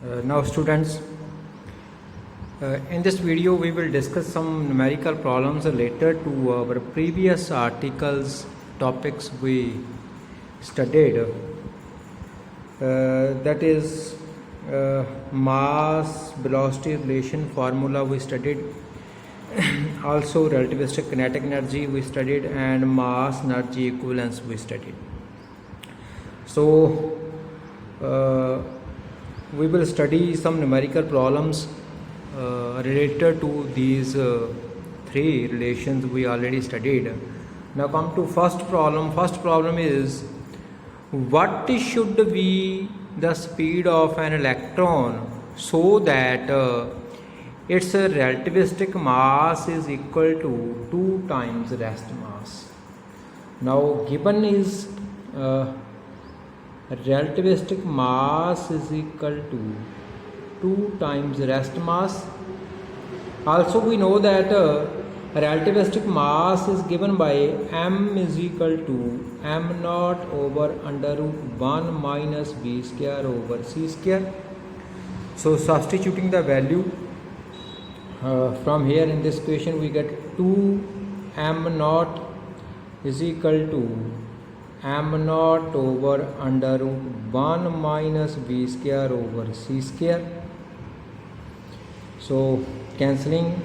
Now students, in this video we will discuss some numerical problems related to our previous articles topics we studied, that is mass velocity relation formula we studied, also relativistic kinetic energy we studied, and mass energy equivalence we studied. So we will study some numerical problems related to these three relations we already studied. Now come to first problem. First problem is, what should be the speed of an electron so that its relativistic mass is equal to 2 times rest mass. Now given is relativistic mass is equal to 2 times rest mass. Also we know that relativistic mass is given by m is equal to m naught over under root 1 minus b square over c square. So substituting the value from here in this equation, we get 2 m naught is equal to m naught over under root 1 minus b square over c square. So cancelling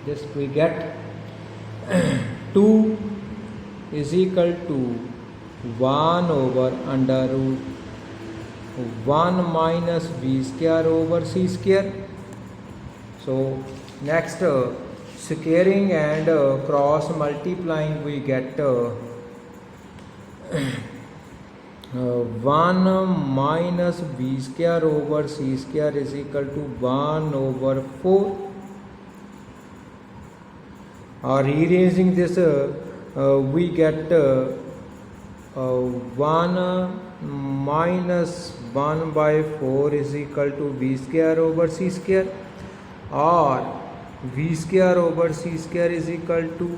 this, we get 2 is equal to 1 over under root 1 minus b square over c square. So next squaring and cross multiplying, we get 1 minus b square over c square is equal to 1 over 4. Or rearranging this, we get 1 minus 1 by 4 is equal to v square over c square, or v square over c square is equal to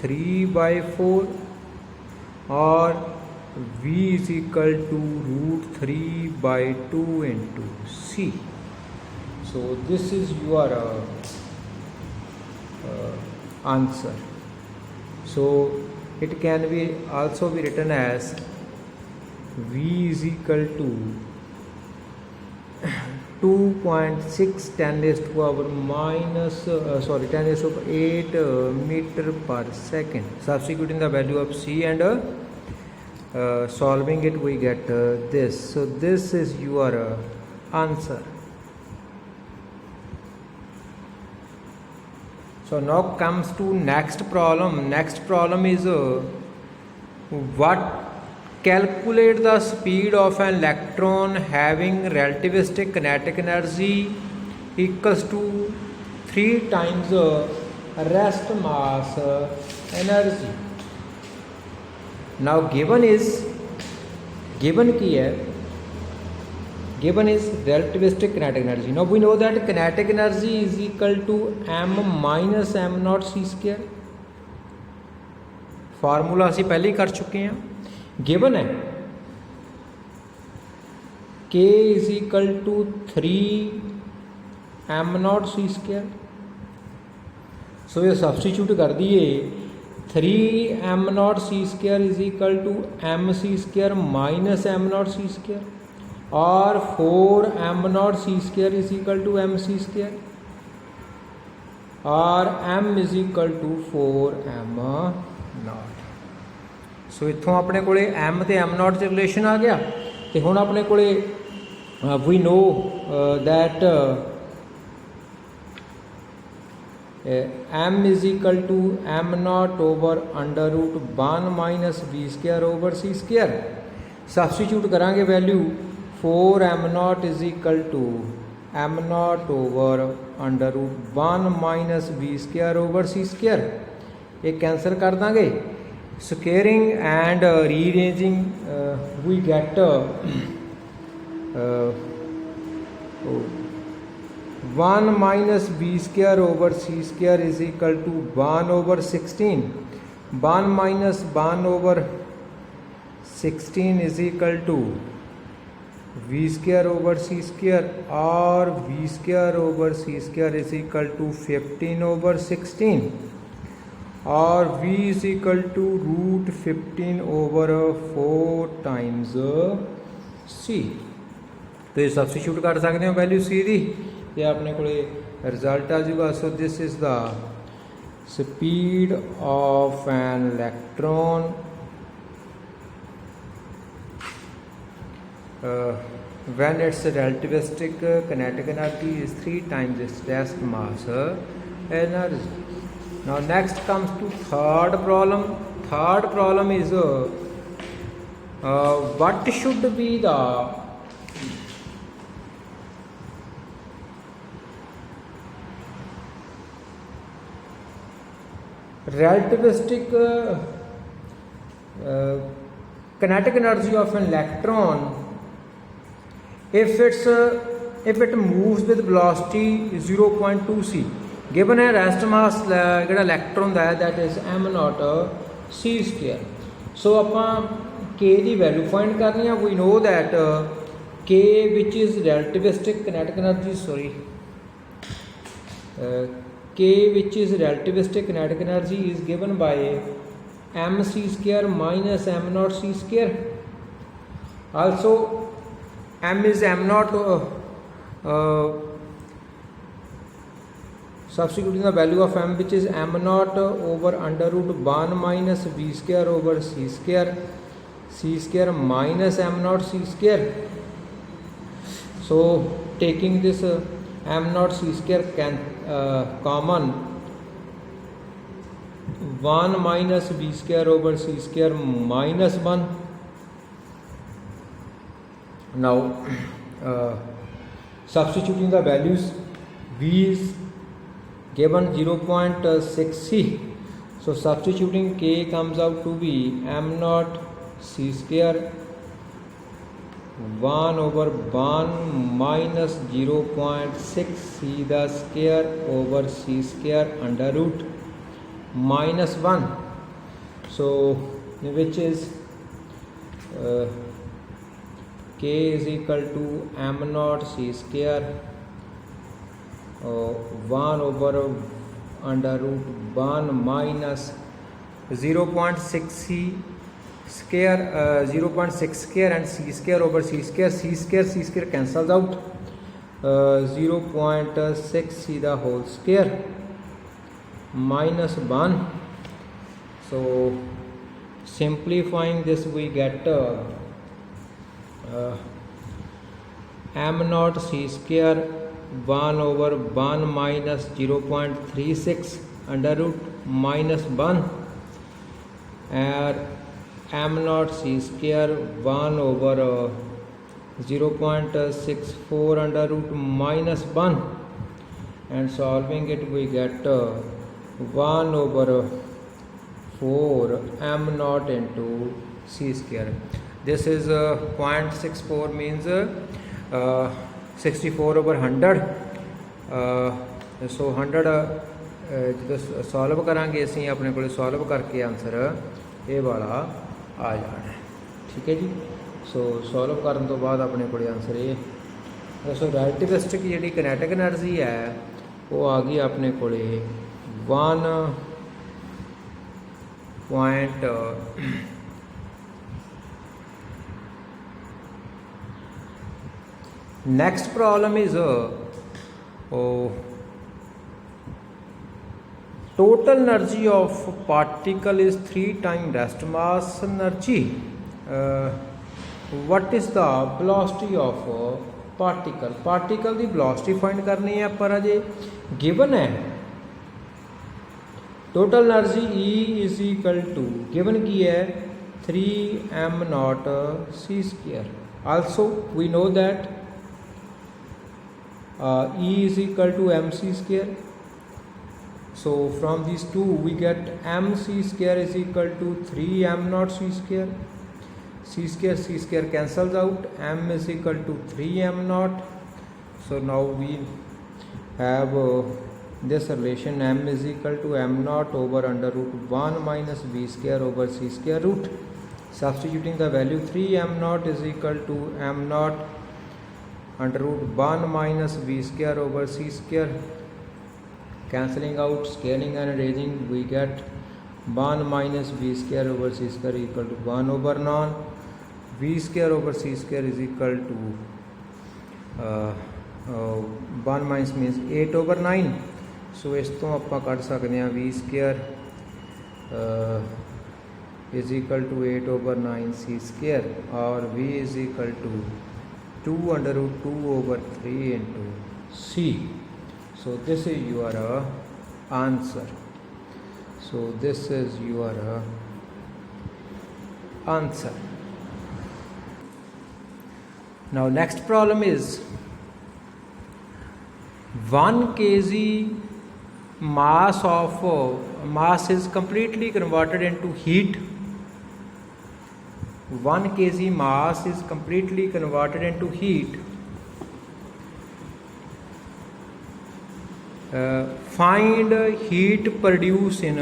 3 by 4, or v is equal to root 3 by 2 into c. So this is your answer. So it can be also be written as v is equal to 2.6 10 raised to power minus 10 raised to 8 meter per second. Substituting the value of c and solving it, we get this. So this is your answer. So now comes to next problem. Next problem is what calculate the speed of an electron having relativistic kinetic energy equals to 3 times rest mass energy. Now given is relativistic kinetic energy. Now we know that kinetic energy is equal to m minus m naught c square. Formula ਅਸੀਂ पहले ही कर चुके हैं. Given है k is equal to 3 m naught c square. So ये substitute कर दिए. 3 m naught c square is equal to m c square minus m naught c square, और 4 m naught c square is equal to m c square, और m is equal to 4 m naught. सो इत्थों अपने को m ਤੇ m naught ਦੇ relation ਆ ਗਿਆ. ਤੇ ਹੁਣ ਆਪਣੇ ਕੋਲੇ we know that m is equal to m naught over under root 1 minus b square over c square. Substitute करांगे value 4 m naught is equal to m naught over under root 1 minus b square over c square. ये cancel कर देंगे. Squaring and rearranging, we get 1 minus b square over c square is equal to 1 over 16. 1 minus 1 over 16 is equal to v square over c square, or v square over c square is equal to 15 over 16, or v is equal to root 15 over 4 times c. तो ये substitute कर सकते हो value c दी, ये अपने को result आ जाएगा. So this is the speed of an electron when its relativistic kinetic energy is 3 times its rest mass energy. Now next comes to third problem. Third problem is what should be the relativistic kinetic energy of an electron if it moves with velocity 0.2 c. given a rest mass ਜਿਹੜਾ electron ਦਾ ਹੈ that is m naught c square. so ਆਪਾਂ k ਦੀ value find ਕਰਨੀ ਆ. we know that k which is relativistic kinetic energy k which is relativistic kinetic energy is given by mc square minus m naught c square. Also m is m naught, substituting the value of m which is m naught over under root 1 minus v square over c square minus m naught c square. So taking this m naught c square can common, 1 minus v square over c square minus 1. Now substituting the values, v is given 0.6 c, so substituting k comes out to be m naught c square 1 over 1 minus 0.6 c the square over c square under root minus 1. so which is k is equal to m naught c square 1 over under root 1 minus 0.6 c square 0.6 square and c square over c square cancels out, 0.6 c the whole square minus 1. so simplifying this we get m naught c square 1 over 1 minus 0.36 under root minus 1, and m naught c square 1 over 0.64 under root minus 1, and solving it we get 1 over 4 m naught into c square. This is 0.64 means 64 over 100. so 100 ਜਦੋਂ solve ਕਰਾਂਗੇ ਅਸੀਂ ਆਪਣੇ ਕੋਲ solve ਕਰਕੇ answer ਇਹ ਵਾਲਾ ਆ ਜਾਣਾ. ਠੀਕ ਹੈ ਜੀ. ਸੋ ਸੋਲਵ ਕਰਨ ਤੋਂ ਬਾਅਦ ਆਪਣੇ ਕੋਲ ਆਨਸਰ ਇਹ ਦੱਸੋ ਰਿਲੇਟਿਵਿਸਟਿਕ ਜਿਹੜੀ ਕਿਨੈਟਿਕ એનર્ਜੀ ਹੈ ਉਹ ਆ ਗਈ ਆਪਣੇ ਕੋਲ 1 point next problem is total energy of particle is 3 times rest mass energy. What is the velocity of particle the velocity find ਕਰਨੀ ਹੈ ਪਰ ਅਜੇ given ਹੈ total energy E is equal to given ਕੀ ਹੈ 3m naught c square. Also we know that E is equal to mc square. So from these two we get mc square is equal to 3m naught c square. C square cancels out, m is equal to 3m naught. So now we have this relation m is equal to m naught over under root 1 minus v square over c square root. Substituting the value 3m naught is equal to m naught under root 1 minus v square over c square. Cancelling out, scaling and raising, we get 1 minus v square over c square equal to 1 over non. V square over c square is equal to 1 minus means 8 over 9. So इस तो आप cut सकते हैं v square is equal to 8 over 9 c square, और v is equal to 2 under root 2 over 3 into c. So this is your answer. So this is your answer. Now next problem is 1 kg mass is completely converted into heat. 1 kg mass is completely converted into heat. Find heat produced in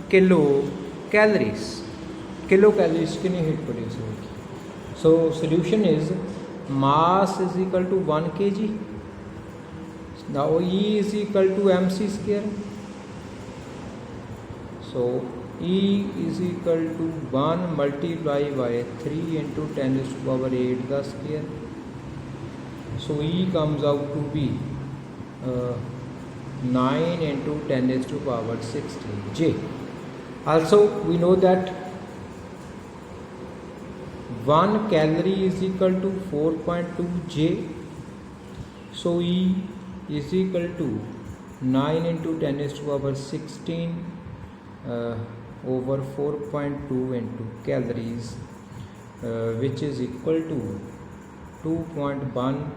kilocalories. Kilocalories कितनी heat produce होगी? So solution is mass is equal to 1 kg. Now E is equal to mc square. So E is equal to 1 multiplied by 3 into 10 raised to power 8 the square. So E comes out to be 9 into 10 raised to power 16 J. Also we know that 1 calorie is equal to 4.2 J. So E is equal to 9 into 10 raised to power 16 over 4.2 into calories, which is equal to 2.1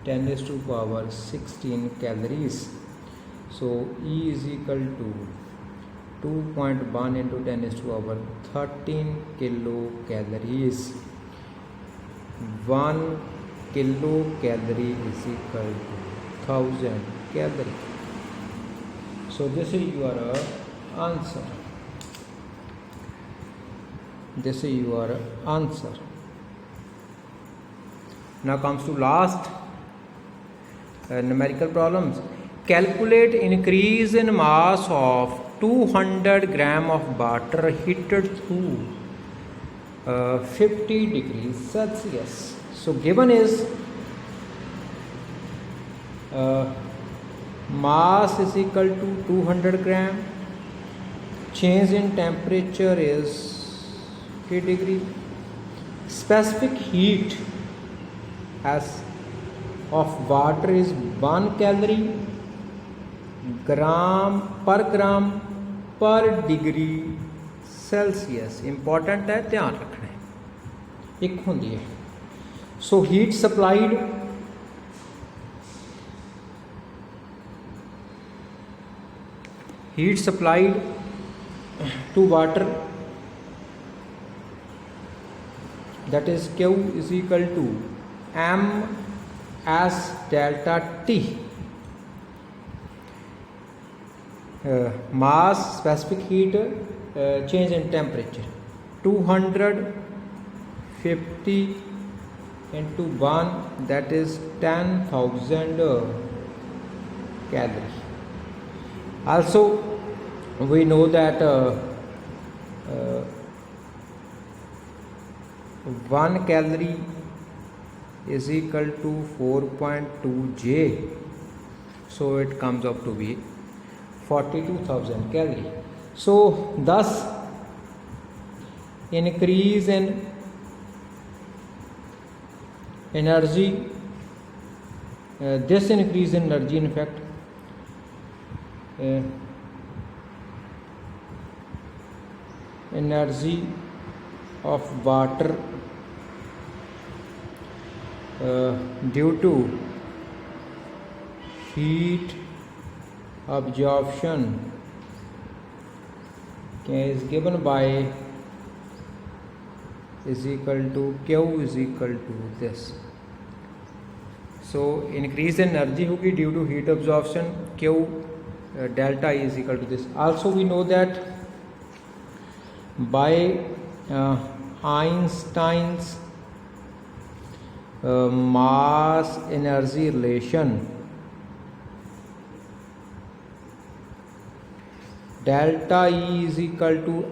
10 raised to power 16 calories. So E is equal to 2.1 into 10 raised to power 13 kilocalories. 1 kilocalorie is equal to 1000 calorie. So this is your answer. This is your answer. Now comes to last numerical problems. Calculate increase in mass of 200 gram of butter heated through 50 degrees Celsius. So given is mass is equal to 200 gram. Change in temperature is 3 degree. Specific heat as of water is 1 calorie gram per degree Celsius. Important है, ध्यान रखना है, एक होंगी है. So heat supplied to water, that is Q is equal to m s delta T. Mass, specific heat, change in temperature, 250 into 1, that is 10,000 calorie. Also we know that 1 calorie is equal to 4.2 J. So it comes up to be 42,000 calorie. So thus increase in energy, this increase in energy in fact energy of water due to heat absorption is given by is equal to Q is equal to this. So increase in energy होगी due to heat absorption, Q delta is equal to this. Also we know that by Einstein's mass energy relation. Delta E is equal to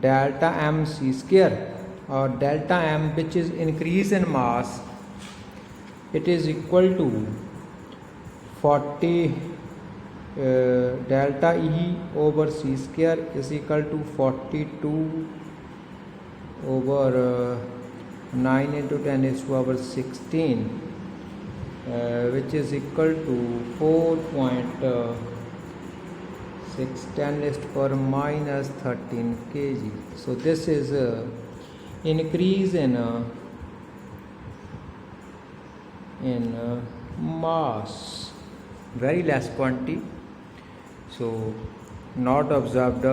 delta m c square, or delta m, which is increase in mass. It is equal to 40 delta E over c square is equal to 42 over 9 into 10 is to power 16, which is equal to 4.610 is to power minus 13 kg. So this is increase in mass, very less quantity, so not observed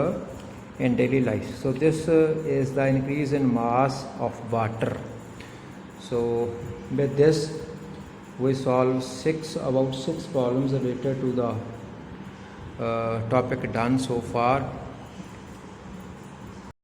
in daily life. So this is the increase in mass of water. So with this we solve about six problems related to the topic done so far.